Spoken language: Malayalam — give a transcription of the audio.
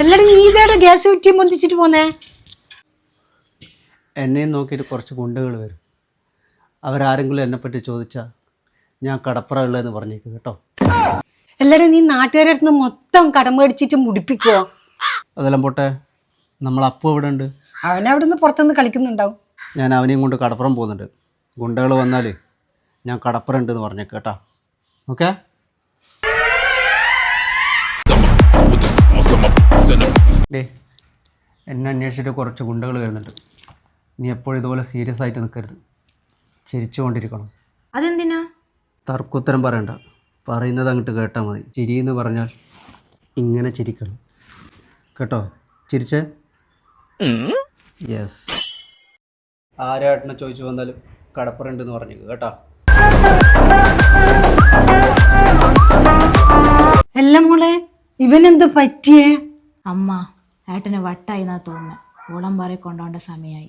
എല്ലാരും നീ ഇതേടെ ഗ്യാസ് കുറ്റി പൊന്തിച്ചിട്ട് പോന്നേ? എന്നെയും നോക്കിയിട്ട് കുറച്ച് ഗുണ്ടകൾ വരും. അവരാരെങ്കിലും എന്നെപ്പറ്റി ചോദിച്ചാൽ ഞാൻ കടപ്പുറ ഉള്ളതെന്ന് പറഞ്ഞേക്ക് കേട്ടോ. എല്ലാരും നീ നാട്ടുകാരുടെ അടുത്ത് മൊത്തം കടം മേടിച്ചിട്ട് മുടിപ്പിക്കുവോ? അതെല്ലാം പോട്ടെ, നമ്മൾ അപ്പു എവിടെ ഉണ്ട്? അവനവിടെ നിന്ന് പുറത്തുനിന്ന് കളിക്കുന്നുണ്ടാവും. ഞാൻ അവനെയും കൊണ്ട് കടപ്പുറം പോകുന്നുണ്ട്. ഗുണ്ടകൾ വന്നാൽ ഞാൻ കടപ്പുറം ഉണ്ടെന്ന് പറഞ്ഞേക്ക് കേട്ടോ. ഓക്കെ? ഡേ, എന്നെ അന്വേഷിച്ചിട്ട് കുറച്ച് ഗുണ്ടകൾ വരുന്നുണ്ട്. നീ എപ്പോഴും ഇതുപോലെ സീരിയസ് ആയിട്ട് നിൽക്കരുത്. ചിരിച്ചുകൊണ്ടിരിക്കണം. അതെന്തിനാ? തർക്കുത്തരം പറയണ്ട, പറയുന്നത് അങ്ങോട്ട് കേട്ടാൽ മതി. ചിരി എന്ന് പറഞ്ഞാൽ ഇങ്ങനെ ചിരിക്കണം കേട്ടോ. ചിരിച്ചേ? യെസ്. ആരാട്ടിനെ ചോദിച്ചു വന്നാലും കടപ്പുറം ഉണ്ടെന്ന് പറഞ്ഞേക്ക് കേട്ടോ. എല്ലാം മോളെ, ഇവനെന്ത് പറ്റിയേ? അമ്മ ഏട്ടന് വട്ടായി എന്നാ തോന്നുന്നു. ഓളം പറ കൊണ്ടോണ്ട സമയായി.